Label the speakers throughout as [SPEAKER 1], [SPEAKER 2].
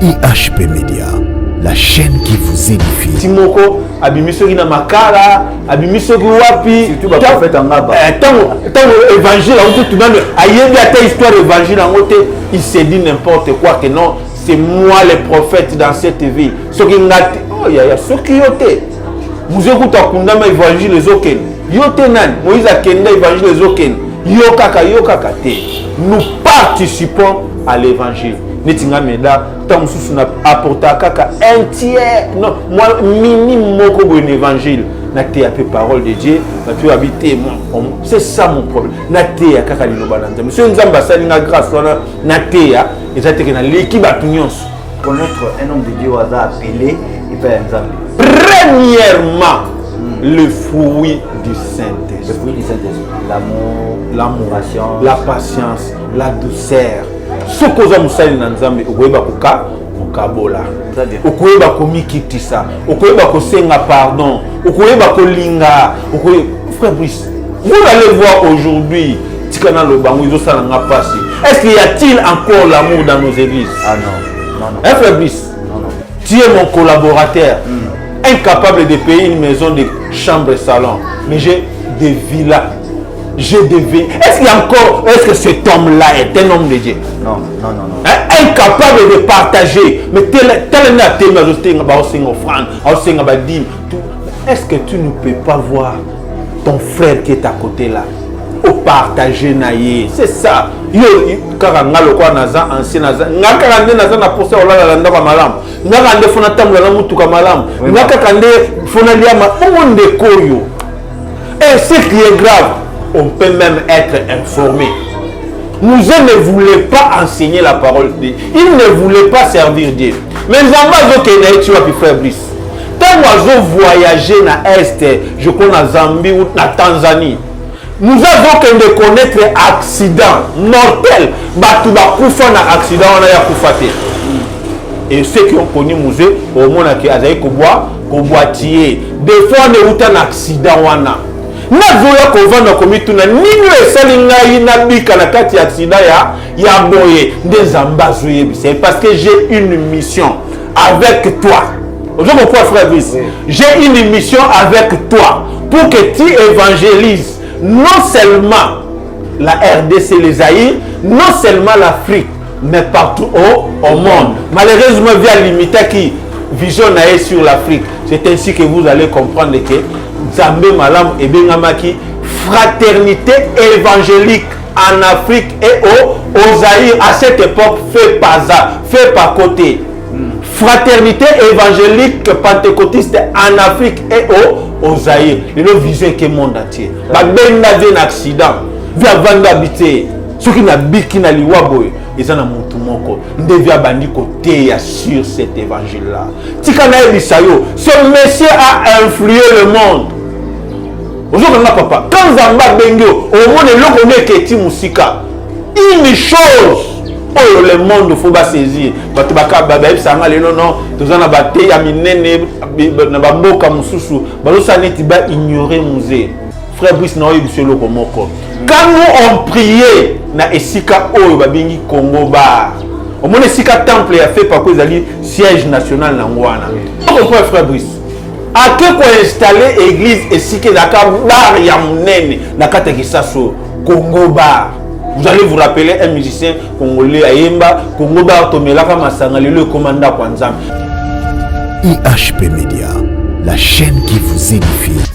[SPEAKER 1] IHP Média, la chaîne qui vous édifie.
[SPEAKER 2] Timoko, abimiso na makara, abimiso wapi.
[SPEAKER 3] Surtout ba prophète en ngaba.
[SPEAKER 2] Tant évangile, on tout même ayebi ata histoire évangile en côté, il s'est dit n'importe quoi que non, c'est moi le prophète dans cette vie. Ce qui ngate, oh ya ce qui yote. Vous écoutez kundama évangile les oken. Yote nan, Moïse a kenda évangile les oken. Yokaka te. Nous participons à l'évangile. Netinga meda tant sous na apporta kaka un tiers non moi minimum moko bon évangile na te peu parole de Dieu na tu habiter moi c'est ça mon problème na te kaka liloba na nzambe so nzamba salinga grâce na te ya ezate na leki batu nyonso
[SPEAKER 3] connaître un homme de Dieu au hasard appelé et pas nzambe.
[SPEAKER 2] Premièrement le fruit du Saint-Esprit.
[SPEAKER 3] Le fruit du Saint-Esprit, l'amour,
[SPEAKER 2] la patience, la douceur. Ce que vous avez dit dans Nzambe, vous pouvez kokabola. Vous pouvez komikitisa. Vous pouvez kosenga pardon. Vous pouvez kolinga. Frère Brice, vous allez voir aujourd'hui, tikana lo bango izo sala nga pasi. Est-ce qu'il y a-t-il encore l'amour dans nos églises?
[SPEAKER 3] Ah non.
[SPEAKER 2] Hein, Frère Brice?
[SPEAKER 3] Non.
[SPEAKER 2] Tu es mon collaborateur. Incapable de payer une maison de chambre et salon. Mais j'ai des villas. J'ai des villes. Est-ce que cet homme-là est un homme de Dieu?
[SPEAKER 3] Non.
[SPEAKER 2] Incapable de partager. Mais est-ce que tu ne peux pas voir ton frère qui est à côté là? Au partager naïe. C'est ça. Yo karanga lokwa naza ancien naza. Ngaka kande naza na posa olala ndaka malam. Ngaka kande fona tamla na mutuka malam. Ngaka kande fona liama onde koyo. Et ce qui est grave, on peut même être informé. Moussa ne voulait pas enseigner la parole de Dieu. Il ne voulait pas servir Dieu. Mais Zamba Zokenaï, tu vas plus faire Brice. Tant que voyager na Est, je connais na Zambie ou na Tanzanie. Nous avons que connaître accident mortel. Batouba koufa na accident, on a ya koufate. Et ceux qui ont connu Moussa, au moins qui a zaï koboitier. Des fois on est un accident wana. Nazoya kovanda komituna nini esalinga ina bika na kati accident ya boye ndezamba zoyebi. C'est parce que j'ai une mission avec toi. Je comprends frère Brice. J'ai une mission avec toi pour que tu évangélises non seulement la RDC, les Zaïre, non seulement l'Afrique, mais partout au monde. Malheureusement, via limité qui vision sur l'Afrique. C'est ainsi que vous allez comprendre que Zambé Malam et Bengamaki, fraternité évangélique en Afrique et au Zaïre à cette époque fait pas côté. Fraternité évangélique pentecôtiste en Afrique et au Zaïre. Il y a une vision qui est monde entier. Il y a un accident. Il y a un habité. Ceux qui n'ont pas na liwaboy, ils ont un montumoko. Nous devons bandi côté sur cet évangile-là. Ce monsieur a influé le monde. Aujourd'hui, papa, quand Zamba Bengio, au monde de l'eau qui est Moussika, une chose. Oh, le monde il faut pas saisir. Batubaka babaïb sanga le non tous en abatté ya minene na bamboka mususu balosa neti ba ignorer musée. Frère Brice na oyo biselo komoko. Quand nous on priait na esika oyo babingi Congo bar. Au monde esika temple a fait par cause ali siège national na ngwana. Pourquoi frère Brice? A que quoi installer église esika daka bar ya munene na kata kisaso Congo bar. Vous allez vous rappeler un musicien congolais Ayemba, Congo Bar Tomelaka Masanga, le commandant Kwanzam.
[SPEAKER 1] IHP Média, la chaîne qui vous édifie.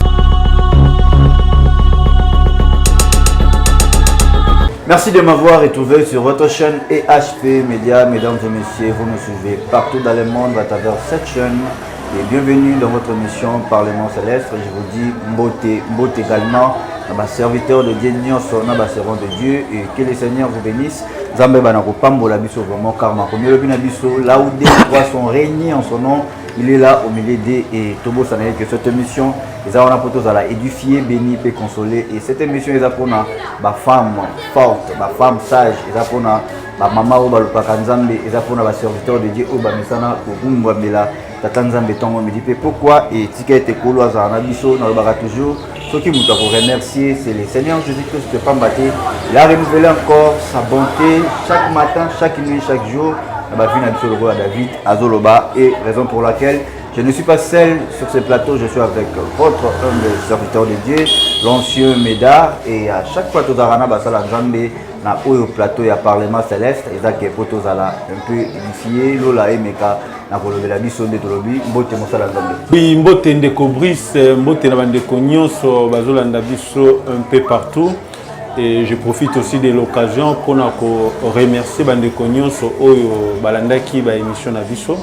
[SPEAKER 3] Merci de m'avoir retrouvé sur votre chaîne IHP Média. Mesdames et messieurs, vous me suivez partout dans le monde à travers cette chaîne. Et bienvenue dans votre émission Parlement Céleste. Je vous dis Mbote également. Serviteur de Dieu, servant de Dieu, et que le Seigneur vous bénisse. Zambé banako pambola biso vraiment karma. Comme le bina biso, là où des rois sont réunis en son nom, il est là au milieu des et Tobo Sanaï que cette émission, les avons pour tous à la édifier, bénir et consoler. Et cette émission, ils apprennent ma femme forte, ma femme sage, ils apprennent ma maman ou balupaka Nzambe, ils apprennent ma serviteur de Dieu ou bamisana pour Bumbamela, Tatanzambe Tango me dit pourquoi et ticket et kolo azana biso na baka toujours. Ce qui nous doit vous remercier, c'est le Seigneur Jésus-Christ de Pambaté. Il a renouvelé encore sa bonté chaque matin, chaque nuit, chaque jour. David Azoloba, et raison pour laquelle je ne suis pas seul sur ce plateau, je suis avec votre humble serviteur de Dieu, l'ancien Médard, et à chaque fois tous arana basala nzambe na au plateau ya Parlement Céleste, ezaki poto zala un peu initié lola emeka na kolobela biso de tolobi mbote mosala nzambe.
[SPEAKER 2] Oui, mbote ndeko Brice, mbote na bandeko nyonso bazolanda biso un peu partout. Et je profite aussi de l'occasion pour remercier bandeko nyonso oyo balandaki ba émission na biso.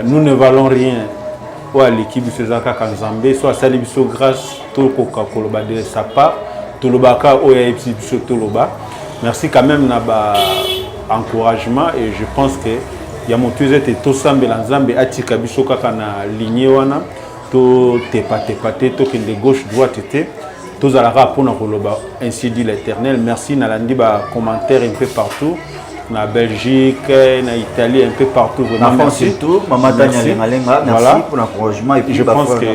[SPEAKER 2] Nous ne valons rien à l'équipe de Sezaka Kanzambe, soit à biso grâce tout Coca-Cola de sa part, tout le baka oya biso toloba. Merci quand même na ba encouragement et je pense que ya motuze te to sambe lanzambe atika biso kaka na lignée wana to tepate to kende gauche droite te tous à la rapport na koloba ainsi dit l'Éternel. Merci nalandi ba commentaire un peu partout. Na Belgique, na Italie, un peu partout.
[SPEAKER 3] Vraiment, merci. Surtout, merci. Merci pour l'encouragement. Et puis
[SPEAKER 2] je pense que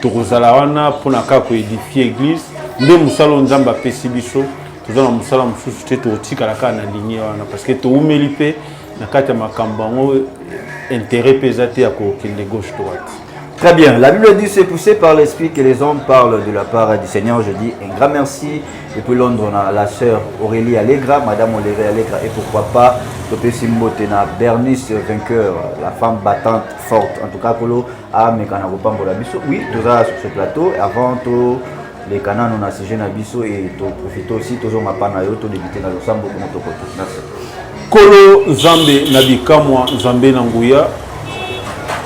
[SPEAKER 2] Torozalawana, pour édifier l'église, nous musalo nzamba pesibiso, nous allons musalo mususu totika la kana lignée parce que to umelipe na kata makambango intérêt pesate à kokende gauche droite.
[SPEAKER 3] Très bien. La Bible dit c'est poussé par l'esprit que les hommes parlent de la part du Seigneur. Je dis un grand merci. Depuis Londres, on a la sœur Aurélie Allegra, Madame Aurélie Allegra, et pourquoi pas Topé Simbotena, Bernice Vainqueur, la femme battante, forte. En tout cas, Kolo a Mekana Rupambo la Bisso. Oui, tout ça sur ce plateau. Avant tout, les canons on a sigé na Bisso et tu profites aussi toujours ma panayo, tu débuté dans le sambo comme tu peux. Merci.
[SPEAKER 2] Kolo Zambe Nabikamwa Zambe Nanguya.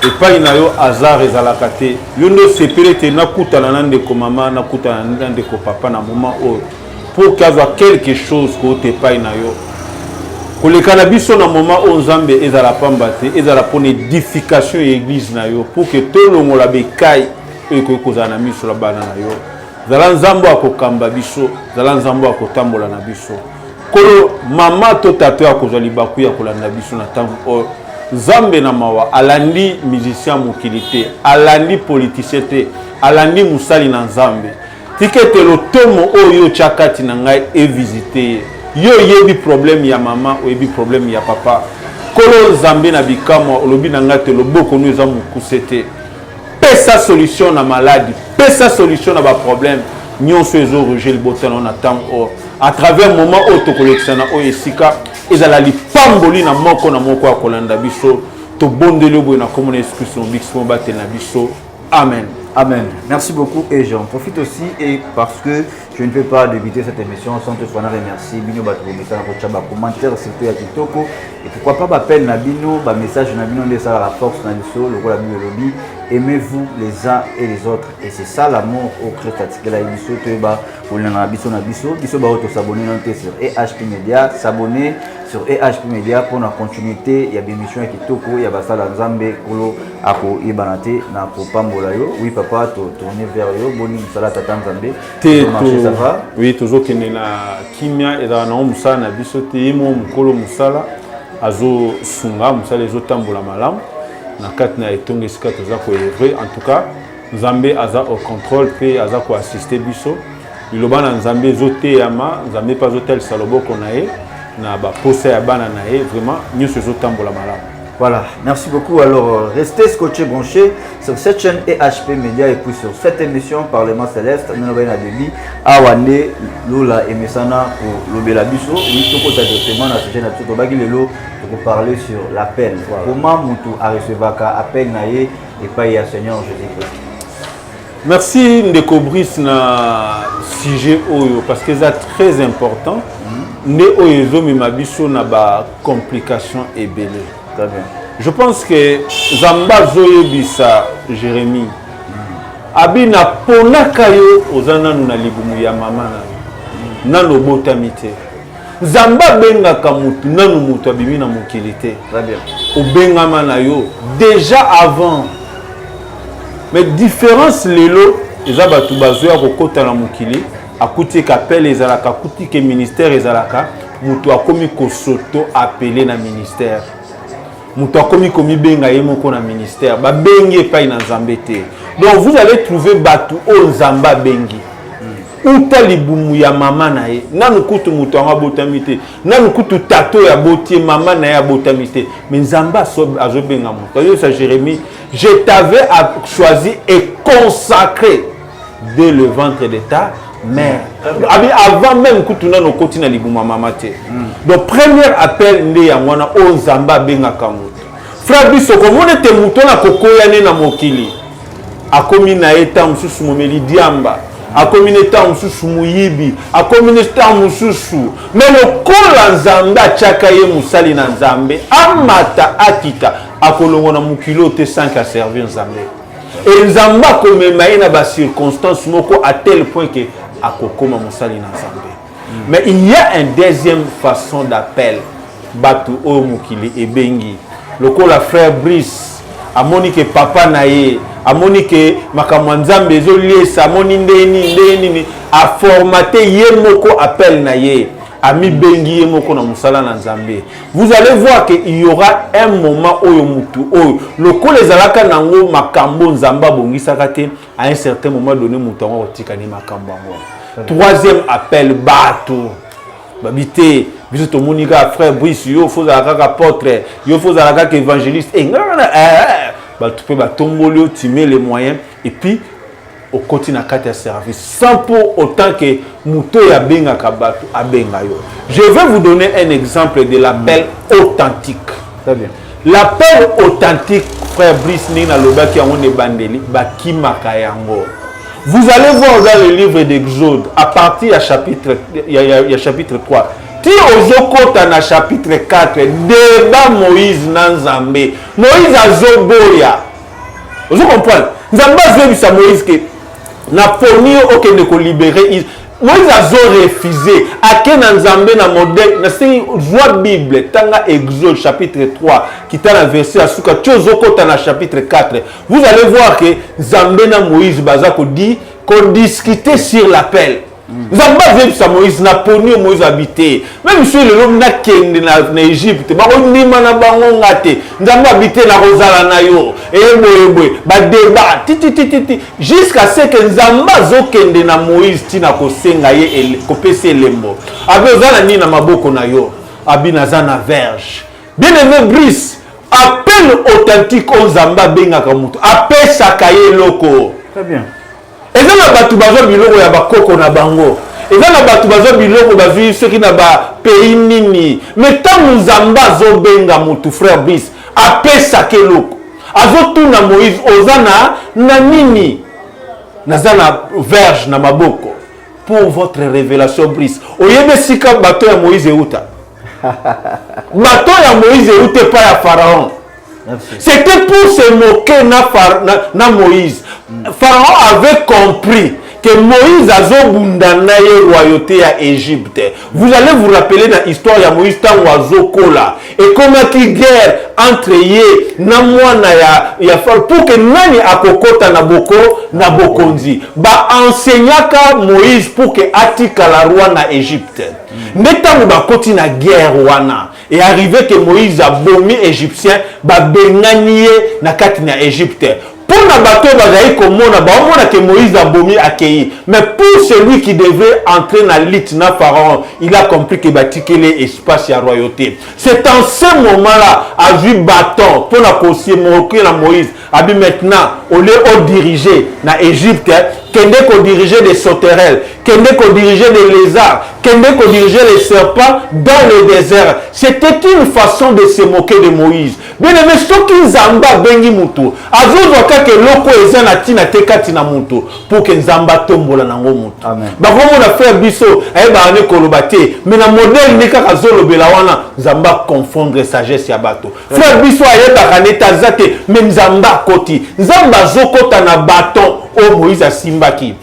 [SPEAKER 2] Et pas inayo hasard ezalaka te yo ndo sepele te nakutana na ndeko mama nakutana na ndeko papa na moment oyo pour qu'azwa quelque chose ko te pa inayo kolekana biso na moment oyo nzambe ezala pamba te ezala pona édification ya église na yo pour que tolongola bekai oyo kokozala na miso la bana na yo zala nzambo akokamba biso zala nzambo akotambola na biso kolo mama to tato akozwa libaku ya kolanda biso na ntango oyo Zambe na mawa alandi musicien mokilité alandi politicien te alandi musali na Nzambe tikete lo tomo oyo chakati na ngai e visiter yo yebi problème ya mama o yebi problème ya papa kolo Zambe na bikamwa olobi na ngate loboko no eza mukusete pesa solution na maladie pesa solution na ba problème nyonso ezo roger le botano na temps o à travers moment auto collectionna o esika ezala lipamboli na moko akolanda biso to bondelo boy na commune excuse bixmo batel na biso. Amen.
[SPEAKER 3] Amen. Merci beaucoup et j'en profite aussi et parce que je ne peux pas débuter cette émission sans te soigner remercier bino bato message na kochaba commentaire surtout ya kitoko et pourquoi pas appel na bino ba message na bino de ça la force na biso le la Bible lobby aimez-vous les uns et les autres et c'est ça l'amour au Christ atikela biso to ba na biso ba auto s'abonner sur EHP Media s'abonner sur EHP Media pour la continuité il y a des émissions ya kitoko il y a basala nzambe kolo ako ibanate na kopambola yo. Oui papa tourner vers yo boni musala tata nzambe
[SPEAKER 2] ça va? Oui, toujours qu'il y a kimia et dans un musala na biso te mo mukolo musala azo sunga musala ezo tambola malam na katna etonge sika toza ko vrai en tout cas Nzambe aza au contrôle pe aza ko assister biso iloba na Nzambe zote yama Nzambe pas hotel salobo konae na ba posa ya bana nae vraiment nyonso ezo tambola malam.
[SPEAKER 3] Voilà, merci beaucoup. Alors, restez scotchés, branchés sur cette chaîne EHP Media et puis sur cette émission Parlement Céleste. Nous avons un délit à Wande, Lola et Messana pour l'Obela Bisso. Oui, tout ça directement dans cette chaîne à Tsoto Bagilelo pour parler sur l'appel. Comment Moutou a reçu Vaka appel Naye et pas à Seigneur Jésus-Christ.
[SPEAKER 2] Merci Ndeko Brice na sujet Oyo parce que c'est très important. Ne Oyo Mimabiso na ba complication et belé. Je pense que Zamba Zoyebisa Jérémie Abina Ponakayo Ozana Nuna Libumu ya mama na Nano Botamite Zamba Benga Kamutu Nano Mutu Abimi na Mukilite Obenga Manayo déjà avant mais différence lelo Ezabatu Bazoya Kokota na Mukili Akuti Kapel Ezalaka Akuti ke ministère Ezalaka Mutu akomi Kosoto appelé na ministère Mutu akomi komi benga yemoko na ministère ba bengi epai na Nzambe te. Donc vous allez trouver batu o Nzamba bengi uta libumu ya mama na ye nanu kutu mutu anga botamite nanu kutu tato ya botie mama na ya botamite mais nzamba azobenga mutu yo sa Jérémie je t'avais choisi et consacré dès le ventre de ta mère avant même kutu nanu koti na libumu mama te donc premier appel nde ya mwana o nzamba benga kamutu frère biso komone te mutu na kokoya ne na mokili akomi na eta mususu momeli diamba akomi na eta mususu muyibi akomi na eta mususu mais lokola nzambe atiaka ye musali na nzambe amata akita akolongo na mokilo te sans qu'à servir nzambe et nzambe akomema ye na bacirconstance moko à tel point que akokoma musali na nzambe mais il y a une deuxième façon d'appel batu oyo mokili ebengi lokola frère Brice amoni ke papa na ye amoni ke makambo nzambe ezoliesa amoni ndeni a formaté ye moko appel na ye ami bengi ye moko na musala na nzambe. Vous allez voir que il y aura un moment oyo mutu oyo lokola ezalaka nango makambo nzamba bongisaka te à un certain moment donné mutu ngo otikani makambo ngo. Troisième appel bato babité biso to monika frère Brice yo faut alaka apôtre yo faut alaka évangéliste et tu peux tomber, tu mets les moyens et puis au continent de service sans pour autant que Mouto ya benga kabato a benga yo. Je vais vous donner un exemple de l'appel authentique.
[SPEAKER 3] Très bien.
[SPEAKER 2] L'appel authentique, frère Brice Nina Loba qui a un bandeli baki makayango. Vous allez voir dans le livre d'Exode à partir du chapitre il y a chapitre 3. Si ozokota na chapitre 4 débat Moïse nanzambe Moïse azoboya vous comprenez nzambe azobisa Moïse que na poni okende ko libérer Moïse azo refusé akena nzambe na modèle na si joie Bible tanga Exode chapitre 3 qui t'a la verset asuka tozokota na chapitre 4 vous allez voir que nzambe na Moïse bazako dit qu'on discutait sur l'appel. Nzamba vebisa Moïse na poni Moïse habité même si le homme na kende na Égypte ba onima na bango ngate nzamba habité na rozala na yo eboyeboy ba débat titi jusqu'à ce que nzamba zokende na Moïse tina kosenga ye kopesa elembo abe ozala ni na maboko na yo abina zana verge bien aimé Brice appel authentique au nzamba benga kamuto apesa kaye loko.
[SPEAKER 3] Très bien.
[SPEAKER 2] Et là, la batu bazo biloko ya bakoko na bango. Et là, la batu bazo biloko bazui ceux qui na ba pays nini. Mais tant nzamba zo benga mutu frère Brice, apesa ke loko. Azo tu na Moïse ozana na nini. Nazana verge na maboko. Pour votre révélation Brice. Oyebe sika bato ya Moïse euta. Bato ya Moïse euta pas ya Pharaon. C'était pour se moquer na Moïse. Pharaon avait compris que Moïse a zobundana ye royauté à Égypte. Vous allez vous rappeler dans l'histoire de Moïse tango azokola et comment qui guerre entre ye na mwana ya Pharaon pour que nani akokota na bokonzi ba enseignaka Moïse pour que atika la roi na Égypte. Netango ba koti na guerre wana et arrivé que Moïse a bomi égyptien ba benganie na kati na Égypte. Pour na bateau bazai komona ba omona que Moïse a bomi accueilli mais pour celui qui devait entrer dans l'île na Pharaon il a compris que batikele espace ya royauté. C'est en ce moment-là a vu bâton pour la conseiller la Moïse a dit maintenant au lieu de diriger na Égypte kende ko diriger des sauterelles kende ko diriger des lézards kende ko diriger les serpents dans le désert. C'était une façon de se moquer de Moïse. Bien aimé soki nzamba bengi mutu azozwaka ke loko eza na tina tekati na mutu pour que nzamba tombola nango mutu.
[SPEAKER 3] Amen.
[SPEAKER 2] Bakomo na frère biso ayeba ane koloba te mais na modèle ni kaka zolobela wana nzamba confondre sagesse ya bato. Frère biso ayeba kaneta zate mais nzamba koti nzamba zokota na bâton o Moïse asimbaki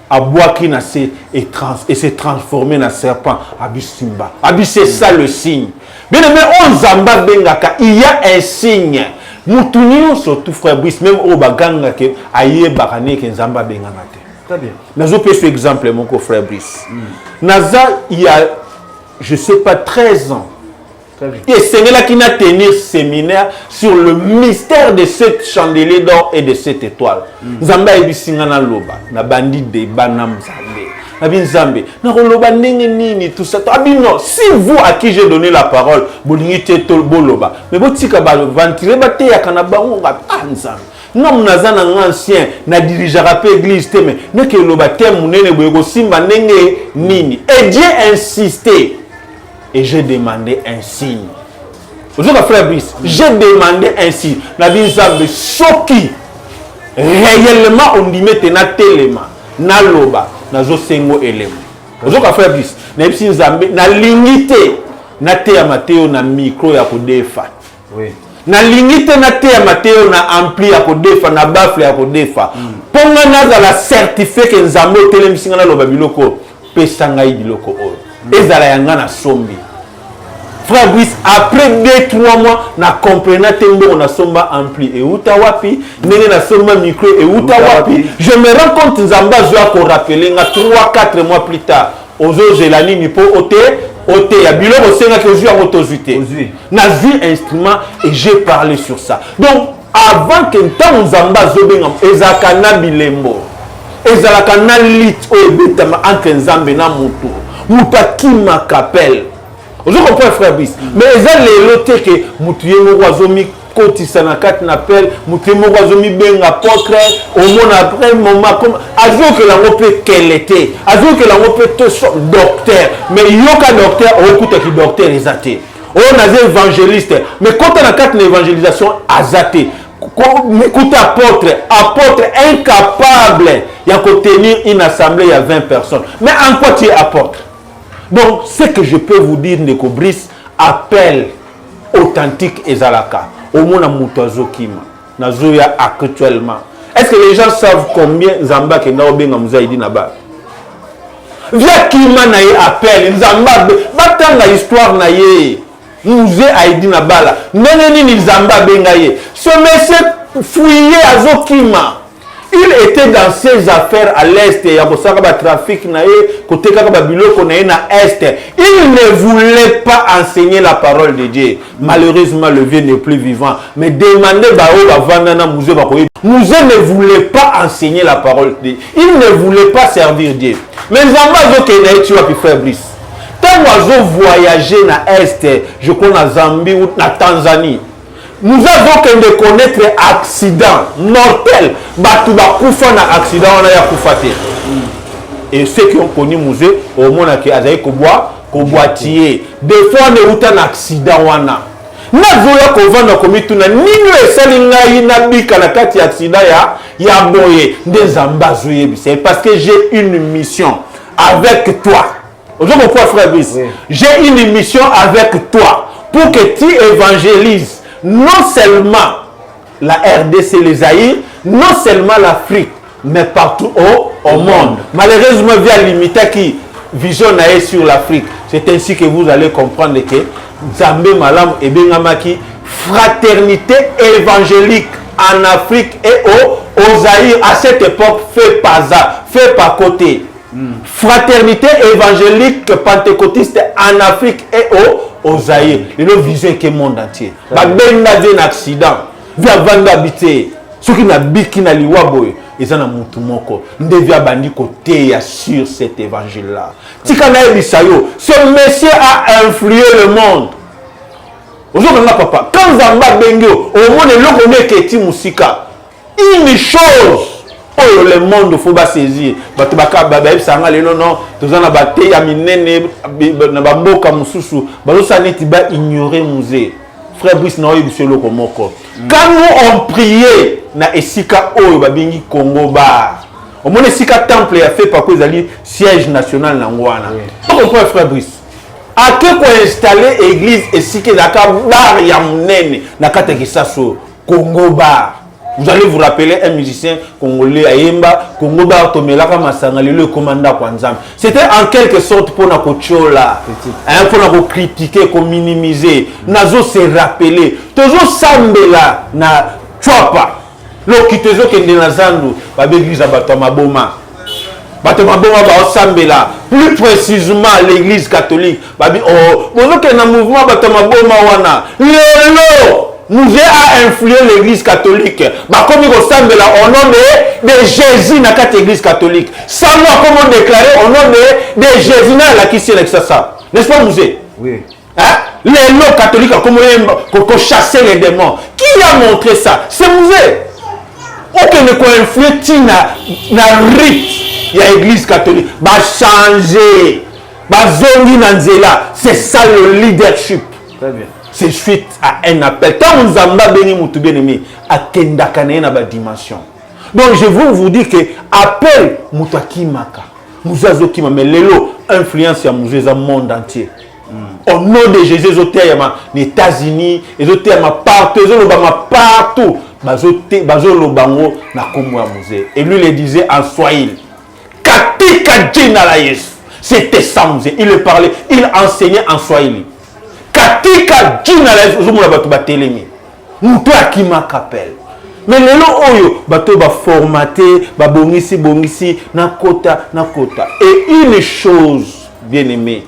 [SPEAKER 2] abwaki na se et s'est transformé na serpent abisimba abi c'est ça le signe. Bien aimé on nzamba bengaka il y a un signe mutunio surtout frère Brice même au baganga ke ayeba ke nzamba benganga te.
[SPEAKER 3] Très bien.
[SPEAKER 2] Nazo pe ce exemple mon frère Brice. Naza il y a je sais pas 13 ans. Et c'est là qui n'a tenu séminaire sur le mystère de cette chandelier d'or et de cette étoile. Nzamba ebisinga na loba na bandit de banam zambe. Nabi Nzambe. Nakoloba ndenge nini tout ça. Non, si vous à qui j'ai donné la parole, bolingite tol boloba. Mais botika ba ventiler ba te ya kana bango Nzambe. Non nazana ancien na dirigeara pe église te mais ne que loba te munene boyego simba ndenge nini. Et Dieu insistait. Et j'ai demandé un signe. Vous avez frère Brice, j'ai demandé un signe. Nabi Nzambe soki réellement on dit mette na telema na loba na zo sengo elemo. Vous avez frère Brice, na epsi Nzambe na limité na te ya Mateo na micro ya kodefa.
[SPEAKER 3] Oui.
[SPEAKER 2] Na limité na te ya Mateo na ampli ya kodefa na bafle ya kodefa. Ponga naza la certifié que Nzambe telemsinga na loba biloko pesa ngai biloko oyo. Ezala yanga na sombi. Frère Brice, après 2-3 mois, na comprenant tembo on a somba ampli et utawapi, nene na somba micro et utawapi. Je me rends compte Nzamba zoa ko rappeler nga 3-4 mois plus tard. Ozo zelani ni po ote ya bilo osenga ke ozu ya motozuité. Na vu instrument et j'ai parlé sur ça. Donc avant que tant Nzamba zobenga ezaka na bilembo. Ezalaka na lit o ebetama entre Nzambe na mutu. Mutaki ma capelle. Vous comprenez frère Brice. Mais les lotés que Moutié Mourazomi Kotisa na kat n'appelle Moutié Mourazomi ben apôtre au monde après moment comme azo que la peut qu'elle était azo que la peut tout docteur mais yoka docteur okuta ki docteur ezate on a évangéliste mais quand on a kat l'évangélisation azate écoute apôtre incapable il y a qu'à tenir une assemblée il y a 20 personnes mais en quoi tu es apôtre? Donc, ce que je peux vous dire, Ndeko Brice, appel authentique Ezalaka. Au moins, Moutazo Kima. Nazoya actuellement. Est-ce que les gens savent combien Zamba qui n'a pas Mouzaïdi Naba? Via Kima na appel, Zamba, battant la histoire na ye. Mouzé Aïdi Nabala. Neneni Zamba bengaye. Ce monsieur fouillé à Zokima. Il était dans ses affaires à l'est, il y a un trafic na côté biloko na est. Il ne voulait pas enseigner la parole de Dieu. Malheureusement, le vieux n'est plus vivant. Mais demandez Mouzé ne voulait pas enseigner la parole de Dieu. Il ne voulait pas servir Dieu. Mais Zamba tu vois frère Brice. Tant oiseau voyager na est, je connais na Zambie ou na Tanzanie. Nous avons que connaître accident mortel. Batouba koufa na accident on a ya koufate. Et ceux qui ont connu musée au monde qui a zaï koboitier. Des fois on est un accident wana. Na zoya ko vanda komitu na nini esalinga ina bika na kati accident ya boye ndezamba zoye. C'est parce que j'ai une mission avec toi. Aujourd'hui pourquoi frère Brice? J'ai une mission avec toi pour que tu évangélises non seulement la RDC, les Aïrs, non seulement l'Afrique, mais partout au monde. Malheureusement, via l'imita qui visionne sur l'Afrique, c'est ainsi que vous allez comprendre que Zambé Malam et Bengamaki, fraternité évangélique en Afrique et aux Aïrs, à cette époque, fait pas ça, fait pas côté. Fraternité évangélique pentecôtiste en Afrique et aux Aïrs. Et nous visons que le monde entier. Ben un accident. Via vanda habité. Ceux qui n'habitent qui n'a liwaboy. Ils ont un moutoumoko. Nous devons bandi côté sur cet évangile-là. Ce monsieur a influé le monde. Aujourd'hui, papa, quand Zamba Bengio, au monde, l'on connaît que ti musika. Une chose. Oh, le monde faut pas saisir. Batubaka babaïb sanga le non tozana baté ya minene na bamboka mususu balosa neti ba ignorer musée. Frère Brice na oyebi selo komoko. Quand nous on priait na esika oyo babingi Congo bar. Au moins esika temple a fait par cause ali siège national na ngwana. Pourquoi frère Brice? A que ko installer église esika daka bar ya munene na kata kisaso Congo bar. Vous allez vous rappeler un musicien congolais Ayemba, Congo Bar Tomelaka Masanga, le commandant Kwanzam. C'était en quelque sorte pour nous cochola, pour nous critiquer, pour minimiser, nazo se rappeler. Toujours sambela na chwapa. Lo kitezo kende na zandu, ba église bato maboma. Bato maboma ba sambela. Plus précisément l'église catholique. Ba bi oh, bozo ke na mouvement bato maboma wana. Lelo Mouzé a influé l'église catholique. Bah, comme il ressemble là, au nom de Jésus dans cette église catholique. Sans moi, comme on déclarait au nom de Jésus dans la question avec ça. N'est-ce pas, Mouzé?
[SPEAKER 3] Oui.
[SPEAKER 2] Hein? Les lois catholiques, comment on chasser les démons. Qui a montré ça? C'est Mouzé. Aucun ne peut influer na rite. Il y a l'église catholique. Bah, changer. Bah, zongi nanzela. C'est ça le leadership.
[SPEAKER 3] Très bien.
[SPEAKER 2] C'est suite à un appel. Quand nous avons béni mon bien-aimé, à Kendakane na ba dimension. Donc je veux vous dire que appel mutaki maka. Muzazo kima mais lelo influence ya muzeza monde entier. Au nom de Jésus, les États-Unis, les partout, et lui le disait en Swahili. C'était ça, il le parlait, il enseignait en Swahili. Katika jina la Yesu zumula batu batelemi. Mutu akima kapel. Mais les lois, bato ba formaté, ba bongisi na kota. Et une chose bien aimée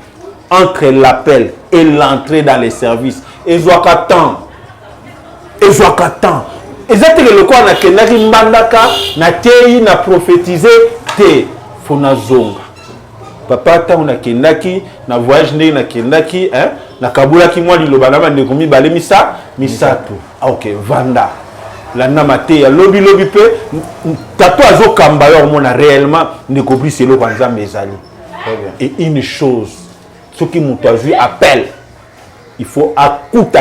[SPEAKER 2] entre l'appel et l'entrée dans les services, ezwakatan. Exactement le quoi na kenaki mbandaka na tei na prophétiser te fona zonga. Papa ta na kendaki na voyage ne na kendaki na kabula ki mwa liloba na bande komi bale misato. Ah OK, vanda. La namate ya lobby pe tato azo kamba yo mona réellement ne kopri selo kwanza mezali. Et une chose, ce qui m'a vu appelle, il faut écouter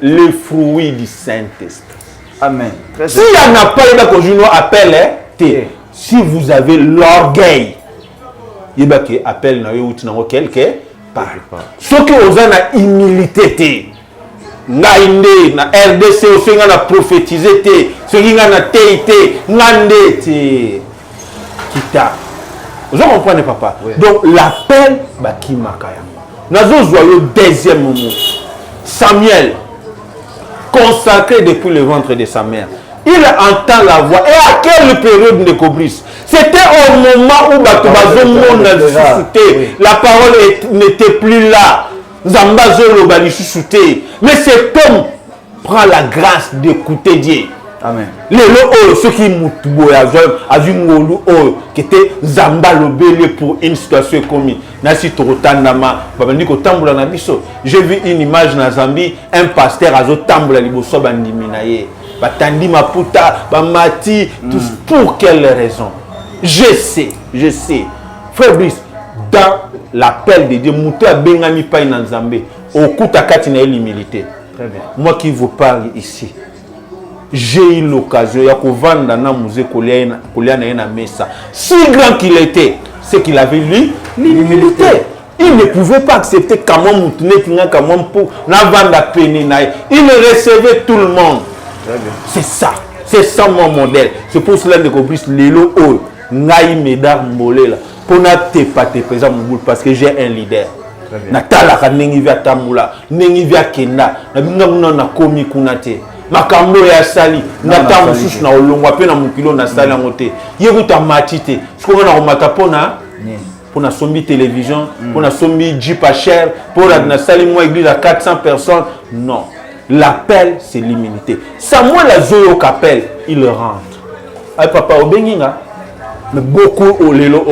[SPEAKER 2] le fruit du Saint-Esprit.
[SPEAKER 3] Amen.
[SPEAKER 2] Si il n'y a pas de appel, si vous avez l'orgueil, il y a un appel quelque part. Ce qui vous a la humilité, na RDC, ce qui a prophétisé, ce qui a téité, kita. Vous comprenez, papa? Oui. Donc l'appel, qui m'a Nous avons le deuxième moment. Samuel, consacré depuis le ventre de sa mère, il entend la voix. Et à quelle période de Cobris? C'était au moment où la parole n'était plus là. Zambazo le suscité. Mais cet homme prend la grâce d'écouter Dieu.
[SPEAKER 3] Amen.
[SPEAKER 2] Les lots, ceux qui qui était Zamba Lobele pour une situation comme Nasi Torotandama, j'ai vu une image dans Zambie, un pasteur a Tambula Liboso Bandiminaye, Batandi Maputa, Bamati, pour quelle raison? Je sais. Frère Brice, dans l'appel de Dieu, Mouta Bengami Paï dans Zambie, au Koutakatina l'humilité. Moi qui vous parle ici, j'ai eu l'occasion de vendre dans le musée Koliana Mesa. Si grand qu'il était, c'est qu'il avait lui l'humilité. Il ne pouvait pas accepter comment pour vendre la peine. Il recevait tout le monde. C'est ça mon modèle. C'est pour cela que je dis Lelo O, Naï Medar Mbolela, pour ne pas te présenter parce que j'ai un leader. Natala Nengi Tamula, Nengi Kenda, na komi kunate. Makambo ya sali nata mususu na olongwa pe na mukilo na sali ngote yekuta matite siko na komata pona sombi télévision pona sombi jeep à cher pour na sali moi église à 400 personnes. Non, l'appel c'est l'humilité. Samuel azoyo kapel il rentre ay papa obenginga mais beaucoup au lelo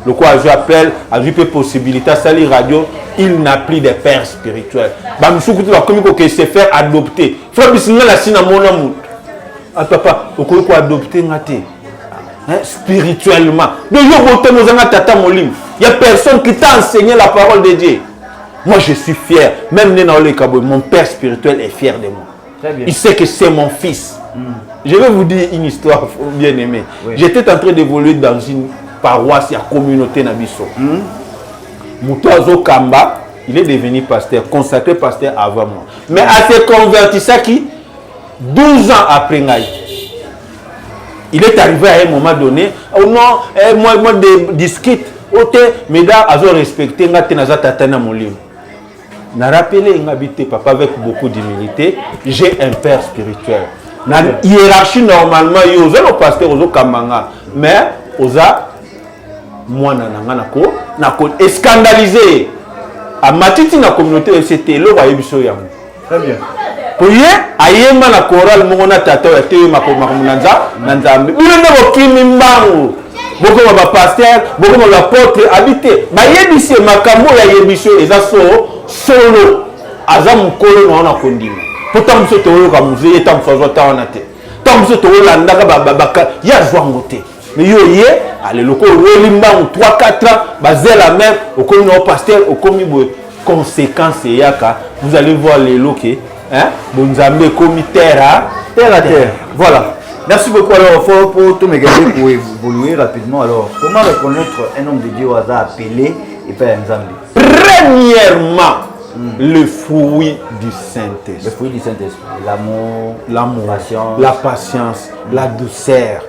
[SPEAKER 2] le quoi je appelle a vu possibilité sali radio. Il n'a plus de père spirituel. Bamsoukou va comme que se faire adopter. Frère Bissinga la sina mon amour. Ah papa, au quoi adopter ngate. Spirituellement. De yo bote mozanga tata molim. Il y a personne qui t'a enseigné la parole de Dieu. Moi je suis fier, même dans le Cabo, mon père spirituel est fier de moi. Très bien. Il sait que c'est mon fils. Je vais vous dire une histoire bien aimée. Oui. J'étais en train d'évoluer dans une paroisse, la communauté Nabiso. Moutazo Kamba, il est devenu pasteur, consacré pasteur avant moi. Mais à se convertir, ça qui 12 ans après Ngaï, il est arrivé à un moment donné, oh non, moi de discute, mais là, ils ont respecté, mon livre. Je me rappelé, papa, avec beaucoup d'humilité, j'ai un père spirituel. La hiérarchie, normalement, il y a un pasteur, il y a un Kambanga, mais il y a moi nako scandalisé à matiti na communauté c'était le royaume. Très bien. Pour y ayema na chorale mona tata ya te makomanza na nzambe. Bino bokimi mbangu. Boko ba pasteur, boko ba apôtre habité. Ba yebisi makambo ya yebiso eza solo. Aza mukolo na kondima. Pourtant monsieur to ka musée tam fazo ta wana te. Tam monsieur to landa ka babaka ya zwango te. Mais yo ye ale loko weli mbangu 3-4 ans bazela même au komi no pasteur au komi boy conséquence yaka vous allez voir les loquets hein bonzambe komi terre à terre.
[SPEAKER 3] Voilà. Merci beaucoup alors pour tous mes gars pour évoluer rapidement. Alors comment reconnaître un homme de Dieu au hasard appelé et pas un Nzambe?
[SPEAKER 2] Premièrement le fruit du Saint-Esprit.
[SPEAKER 3] Le fruit du Saint-Esprit, l'amour,
[SPEAKER 2] la patience, la douceur.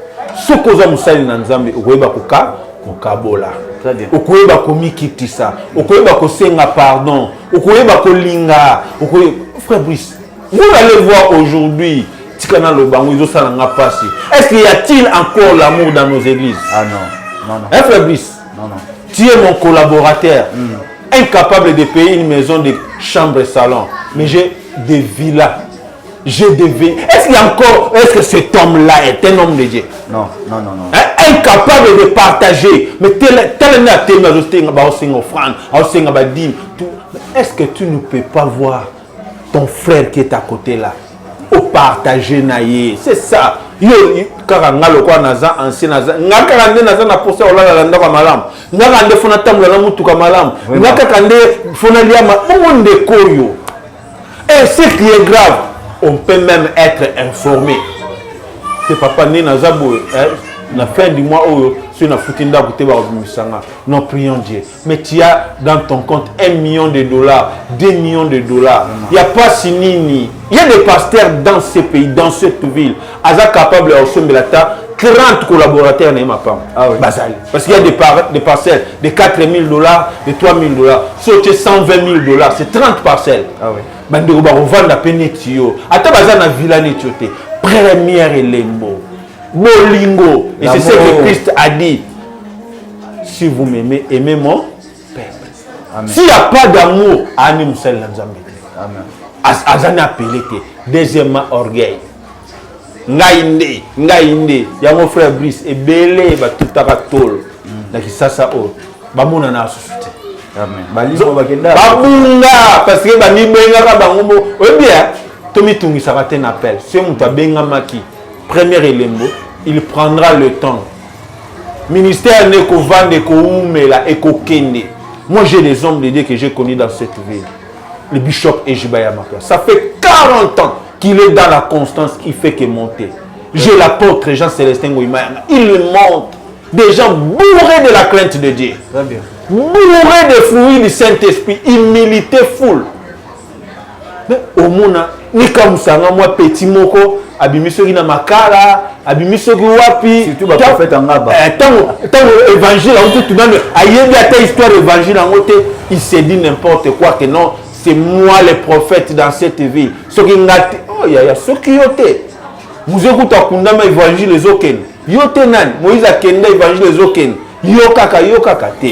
[SPEAKER 2] Ce que vous avez dans Nzambe, vous pouvez kokabola.
[SPEAKER 3] Très bien.
[SPEAKER 2] Vous pouvez komikitisa, vous pouvez kosenga pardon, vous pouvez kolinga, frère Brice. Vous allez voir aujourd'hui est-ce qu'il y a-t-il encore l'amour dans nos églises?
[SPEAKER 3] Ah non.
[SPEAKER 2] Hein, frère Brice?
[SPEAKER 3] Non.
[SPEAKER 2] Tu es mon collaborateur, incapable de payer une maison de chambre et salon, mais j'ai des villas. J'ai des villes. Est-ce que cet homme-là est un homme de Dieu?
[SPEAKER 3] Non.
[SPEAKER 2] Incapable de partager. Mais est-ce que tu ne peux pas voir ton frère qui est à côté là? Au partager naïe. C'est ça. Yo karanga lokwa naza ancien naza. Ngaka kande naza na posa olala ndaka malam. Ngaka kande fona tamula na mutuka malam. Ngaka kande fona liama monde koyo. Et ce qui est grave, on peut même être informé. C'est papa né naza boy, la fin du mois où si on a foutu nda côté ba misanga. Non, prions Dieu. Mais tu as dans ton compte 1 million de dollars, 2 millions de dollars. Il n'y a pas sinini. Il y a des pasteurs dans ce pays, dans cette ville, Aza capable de la 30 collaborateurs n'est pas.
[SPEAKER 3] Ah oui.
[SPEAKER 2] Parce qu'il y a des parcelles de 4 000 dollars, de 3 000 dollars. Si tu 120 000 dollars, c'est 30 parcelles.
[SPEAKER 3] Ah oui.
[SPEAKER 2] Bandeko ba revendre penetio. Ata bazana villa netioté. Première élément. Bolingo. Et c'est ce que Christ a dit. Si vous m'aimez, aimez mon peuple. S'il n'y a pas d'amour, anim sel nzambe.
[SPEAKER 3] Amen.
[SPEAKER 2] Azana appelé. Deuxièmement, orgueil. Ngaïnde. Ya mon frère Brice. Et belé, ba tutaka tol. Naki sasa o. Ba mona na susute.
[SPEAKER 3] Amen. Babunga.
[SPEAKER 2] Parce que ba ni benga ka bango. Oui bien. Tomi tungi ça va un appel. Si on t'a benga maki. Premier élément, il prendra le temps. Ministère n'est qu'au vent de Koumela et Kokende. Moi, j'ai des hommes de Dieu que j'ai connus dans cette ville. Le bishop Ejibaya Maka. Ça fait 40 ans qu'il est dans la constance qui fait que monter. J'ai l'apôtre Jean-Célestin Gouimayama. Il monte. Des gens bourrés de la crainte de Dieu.
[SPEAKER 3] Très bien.
[SPEAKER 2] Bourrés de fruits du Saint-Esprit. Humilité full. Mais au monde, ni comme ça, moi, petit moko. Abimisoki na makara, abimisoki wapi.
[SPEAKER 3] Surtout ba prophète en ngaba.
[SPEAKER 2] Tant évangile, on tout même ayebi ata histoire évangile en côté, il s'est dit n'importe quoi que non, c'est moi le prophète dans cette ville. Ce qui ngati, oh ya ce qui yote. Vous écoutez kundama évangile les oken. Yote nan, Moïse a kenda évangile les oken. Yokaka te.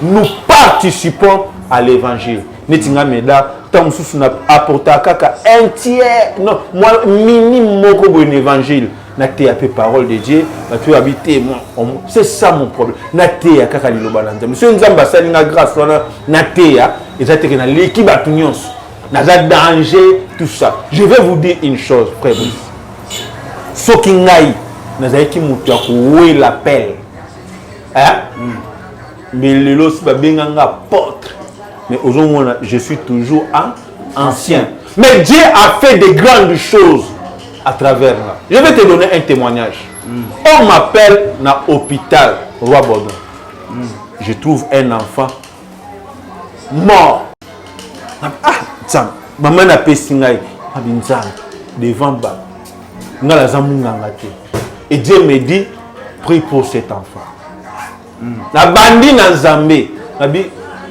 [SPEAKER 2] Nous participons à l'évangile. Netinga meda tant sous na apporta kaka un tiers non moi minimum moko bon évangile na te apé parole de Dieu na tu habiter moi c'est ça mon problème na te ya kaka liloba na nzambe monsieur nzamba sali na grâce na te ya ezate que na l'équipe a tunyons na za danger tout ça je vais vous dire une chose frère soki ngai na za ki mutu ya kuwe l'appel hein mais le los ba benganga apôtre. Mais aujourd'hui, je suis toujours ancien. Mais Dieu a fait de grandes choses à travers moi. Je vais te donner un témoignage. On m'appelle dans l'hôpital Roi Baudouin. Je trouve un enfant mort. Ah, ça. Maman a payé devant Bab. Et Dieu me dit, prie pour cet enfant. La bandit dans Zambé.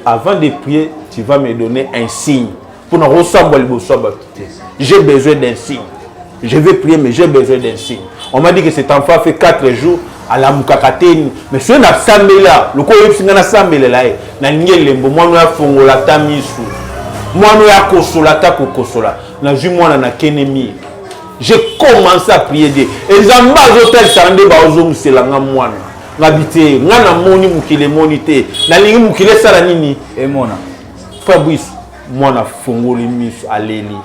[SPEAKER 2] Avant de prier, tu vas me donner un signe. Pour nous ressembler, j'ai besoin d'un signe. Je vais prier, mais j'ai besoin d'un signe. On m'a dit que cet enfant fait 4 jours à la Moukakatine. Mais si on a samé là, le coïp, c'est un samé là. Na niel lembo, moi nous avons la tamisou. Moi, nous avons kosola, ta kosola. Na vu moi na kenemi. J'ai commencé à prier Dieu. Et les ambassadeurs hôtel sande ba ozom selanga moi na. Ngabité, ngana moni mukile monité. Na lingi mukile sala nini?
[SPEAKER 3] Et mona.
[SPEAKER 2] Fabrice, moi na fongoli mis aleli.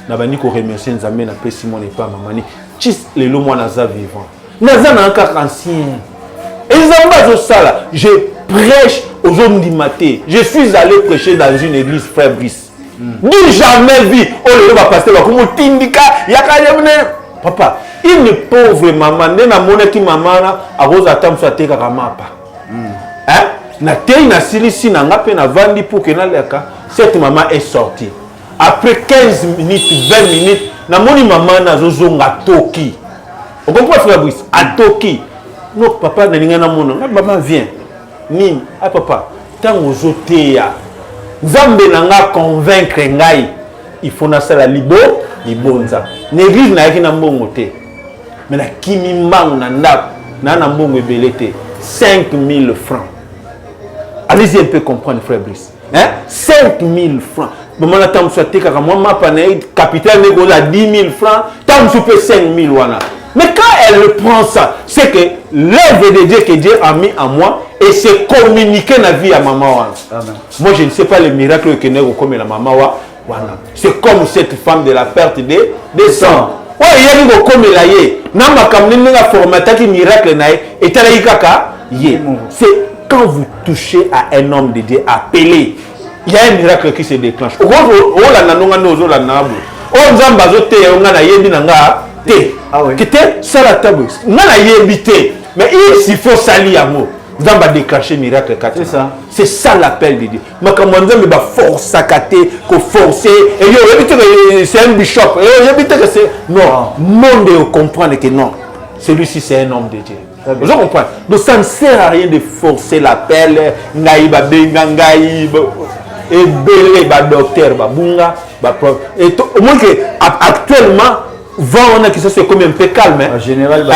[SPEAKER 2] Na bani ko remercier Nzambe na pesi mon pas mamani. Chis lelo moi na za vivant. Naza na encore ancien. Et les ambassadeurs sala, je prêche aux hommes du matin. Je suis allé prêcher dans une église frère Brice. Ni jamais vu. Oh le pasteur comme tindika yakayemne. Papa, une pauvre maman, na monaki maman a rose atam sa te kaka mapa. Hein? Na te na silisi na ngape na vandi pour que na leka. Cette maman est sortie. Après 15 minutes, 20 minutes, na moni maman na zozonga toki. Vous comprenez frère Brice? A toki. Non papa na linga na mona. Maman vient. Ni, ah papa, tant aux otéa, Nzambe nanga convaincre ngai, il faut na sala libonza. L'église na yaki na mbongo te. Mais na kimi mang na ndap, na mbongo ebelete, 5 000 francs. Allez-y un peu comprendre frère Brice. Hein? 5 000 francs. Maman na tam soit te kaka moi ma panay capital négo à 10 000 francs, tam soupe 5 000 wana. Mais quand elle prend ça, c'est que l'œuvre de Dieu que Dieu a mis en moi et c'est communiquer la vie à maman. Amen. Moi, je ne sais pas les miracles que nous comme la maman. C'est comme cette femme de la perte de sang. Oui, il y a des comme la yé. Nama kamne nga formata qui miracle nae et tala kaka yé. C'est quand vous touchez à un homme de Dieu appelé, il y a un miracle qui se déclenche. Oh la nanonga nozo la nabu. Oh nzamba zote nga na yebi nanga.
[SPEAKER 3] Ah oui.
[SPEAKER 2] Qui était sur la table. On a évité. Mais il faut salir à moi. Vous allez déclencher miracle.
[SPEAKER 3] C'est ça.
[SPEAKER 2] C'est ça l'appel de Dieu. Mais comme on dit, il force à cater, qu'il forcer. Et c'est un bishop. Non. Monde comprendre que non. Celui-ci, c'est un homme de Dieu. Vous comprenez? Donc ça ne sert à rien de forcer l'appel. Naïba bengangaïba. Et belé, docteur, bunga. Et au moins que actuellement, on a qui ça c'est comme un peu calme.
[SPEAKER 3] En général,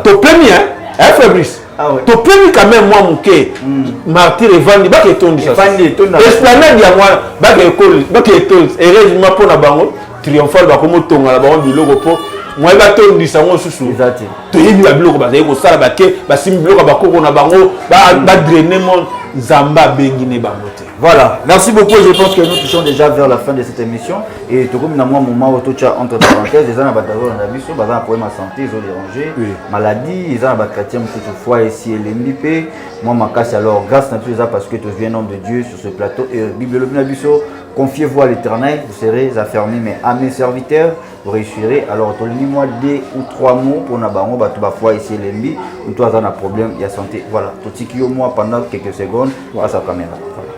[SPEAKER 2] tu premier, hein, Fabrice. Tu premier quand même, moi, mon quai. Martyr et Vandi, bah, qui tourne ça. Esplanade, il y a moi, bah, qui tourne. Heureusement, pour la banque, triomphal, bah, comme on tourne à la banque du logo pour. Moi, je vais tourner ça, moi, sous.
[SPEAKER 3] Exact.
[SPEAKER 2] Tu es venu à bloc, bah, c'est ça, bah, bah, si bloc, bah, qu'on a bango, bah, drainer mon Zamba, Bengine, bah,
[SPEAKER 3] voilà, merci beaucoup. Je pense que nous touchons déjà vers la fin de cette émission. Et tout comme dans un moment où tu as entre parenthèses, les gens ont un problème de santé, ils ont dérangé, maladie, ils ont un chrétien toutefois ici et l'MDP. Moi, ma casse alors, grâce à tout ça, parce que tu es un homme de Dieu sur ce plateau. Et Bible le Bisso, confiez-vous à l'Éternel, vous serez affermis, mais à mes serviteurs, vous réussirez. Alors, tu as moi 2 ou 3 mots pour nous avoir tu vas foi ici et l'MDP, ou tu as un problème, il y a santé. Voilà, tu as moi pendant quelques secondes face à la caméra. Voilà.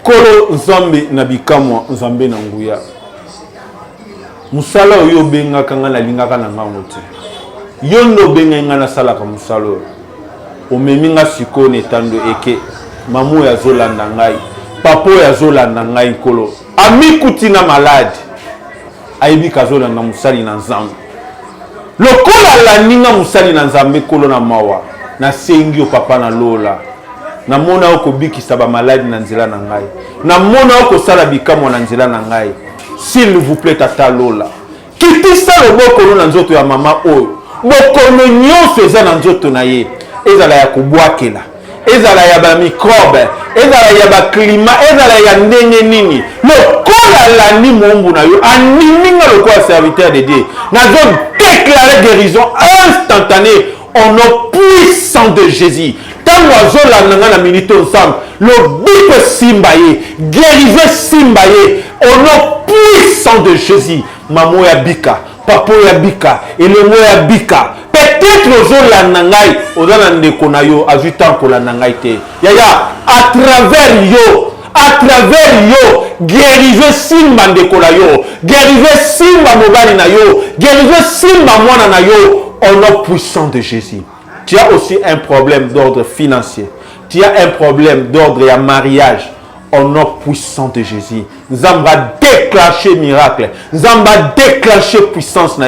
[SPEAKER 2] Kolo Nzambe nabikamwa Nzambe na nguya. Musala oyo benga kanga na lingaka na ngango te. Yondo benga ngana sala ka musala. Omeminga siko netando eke mamu ya zolanda ngai. Papo ya zolanda ngai kolo. Ami kutina malade. Aibi kazolanda musali na Nzambe. Lokola la ninga musali na Nzambe kolo na mawa. Na sengi o papa na lola. Na mona oko bikisa ba malade na nzela na ngai. Na mona oko sala bikamo na nzela na ngai. S'il vous plaît tata lola. Kitisa loboko na nzoto ya mama oyo. Bokono nyonso eza na nzoto na ye. Ezala ya kubwakela. Ezala ya ba microbe. Ezala ya ba climat. Ezala ya ndenge nini. Lokola la ni mombu na yo. Animinga lokola serviteur de Dieu. Nazo déclarer guérison instantanée au nom puissant de Jésus. Tant que nous avons minute ensemble, le but Simbaye, guérissez Simbaye, au nom puissant de Jésus. Maman Yabika, papa Yabika, et le mot Yabika. Peut-être aux gens la nangai, aux gens la nekonayo, à 8 ans pour la nangai te. Yaya, à travers yo, guérissez Simba ndekolayo, guérissez Simba mobali na yo, guérissez Simba mwana na yo, au nom puissant de Jésus. Tu as aussi un problème d'ordre financier. Tu as un problème d'ordre à mariage. Au nom puissant de Jésus. Nous allons déclencher miracle. Nous allons déclencher puissance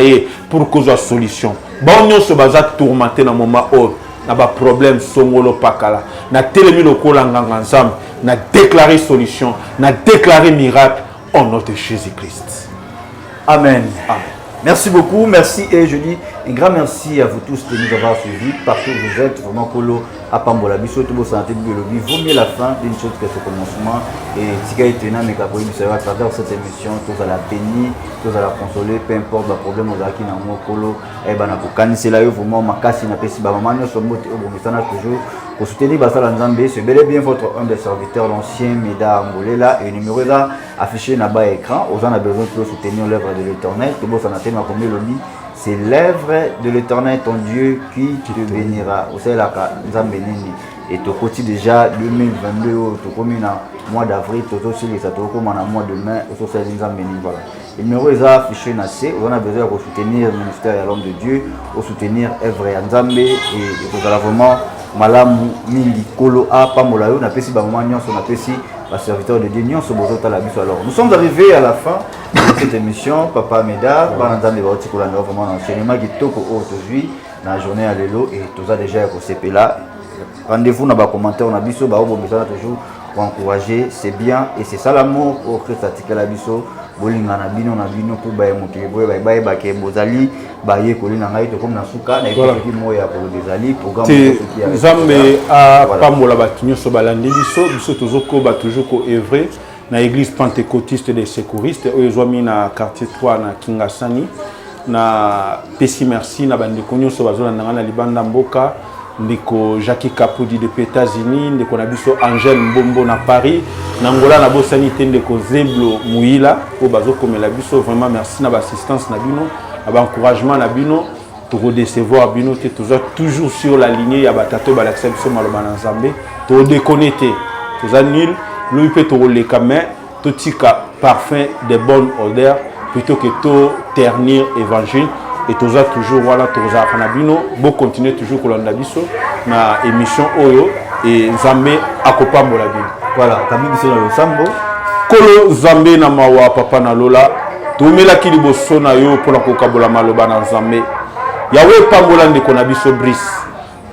[SPEAKER 2] pour que soit solution. Bon, nous sommes tourmentés dans le moment où na ba problème songolo pakala na telemi lokola nganga nzambe na déclarer solution na déclarer miracle au nom de Jésus-Christ.
[SPEAKER 3] Amen.
[SPEAKER 2] Amen.
[SPEAKER 3] Merci beaucoup, merci et je dis un grand merci à vous tous de nous avoir suivis partout où vous êtes. Vraiment, Kolo, à Pambola, Bisso, tout vos santé, biologie, vaut mieux la fin d'une chose que ce commencement. Et si vous avez à travers cette émission, tous à la bénir, tous à la consoler, peu importe le problème, vous avez un Kolo, et ben, c'est là où vraiment, ma casse, n'a pas si bas, maman, nous sommes toujours. Pour soutenir Basala Nzambe, c'est bel et bien votre un des serviteurs, l'ancien Méda Ambolela, et le numéro là affiché là-bas à l'écran. Aux gens a besoin de soutenir l'œuvre de l'Éternel. Tout le monde s'en a tellement comme le dit. C'est l'œuvre de l'Éternel, ton Dieu, qui te bénira. Vous savez, là, Nzambe Nini. Et tu continues déjà 2022, tu commences au mois d'avril, tu commences au mois de mai, tu commences Nzambe Nini. Voilà. Le numéro est affiché là. On a besoin de soutenir le ministère et l'homme de Dieu, de soutenir l'œuvre de Nzambe, et vous allez vraiment. Malamu mingi kolo a pamolayo na pesi ba moment nyonso na pesi ba serviteur de Dieu nyonso bozota la biso. Alors nous sommes arrivés à la fin de cette émission Papa Meda ba nzambe ba otikola na vraiment enseignement kitoko aujourd'hui na journée à lelo et tous a déjà ko sepela. Rendez-vous na ba commentaire na biso ba obomisa toujours pour encourager, c'est bien et c'est ça l'amour au Christ atikala biso bolinga na bino pour ba motiver boye ba ba ke bozali ba ye kolina ngai to comme na suka na epi moya pour bezali programme
[SPEAKER 2] Nzambe a pambola batunyo so balandi biso tozoko ba toujours ko œuvrer na église pentecôtiste des secouristes oyo zwami na quartier 3 na Kingasani na pesi merci na bande konyo so bazola na libanda mboka ndeko Jackie Kapodi de États-Unis ndeko na biso Angel Mbombo na Paris na ngola na bosanité ndeko Zeblo Muila o bazokomela biso vraiment merci na assistance na bino na ba encouragement na bino to recevoir bino te toujours sur la lignée ya batato balakisa biso maloba na Nzambe to déconnecter to nul lui peut to le camin to tika parfum de bonne odeur plutôt que to ternir évangile. Et toujours voilà toujours kanabino bo continuer toujours kolanda biso na émission oyo et Nzambe akopambola bino
[SPEAKER 3] voilà kami biso na sambo
[SPEAKER 2] kolo Nzambe na mawa papa na lola tumela kiliboso na yo pona kokabola maloba na Nzambe yawe pambola ndeko na biso Brice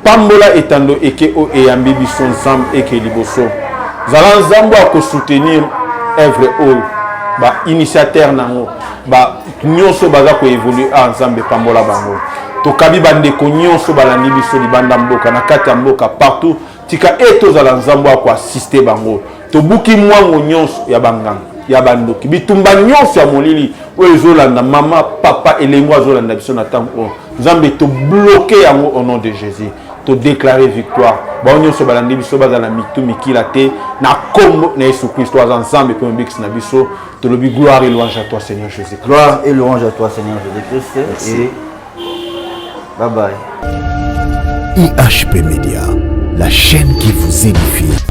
[SPEAKER 2] pambola etando eke o eyambi biso Nzambe eke liboso zala Nzambe akosoutenir œuvre oyo ba initiateur nango ba nyonso baza ko évoluer a Nzambe pambola bango to kabi bande ko nyonso balandi biso libanda mboka na kati ya mboka partout tika eto zala Nzambe ko assister bango to buki mwango nyonso ya banganga ya bandoki bitumba nyonso ya molili oyo ezolanda mama papa elengo azolanda biso na tango Nzambe to bloquer yango au nom de Jésus to déclarer victoire ba nyonso balandi biso bazala mitu mikila te na kombo na Yesu Christ wa Nzambe pe mbix na biso to lobi gloire et louange à toi Seigneur Jésus.
[SPEAKER 3] Gloire et louange à toi Seigneur Jésus-Christ et bye bye.
[SPEAKER 1] IHP Media, la chaîne qui vous édifie.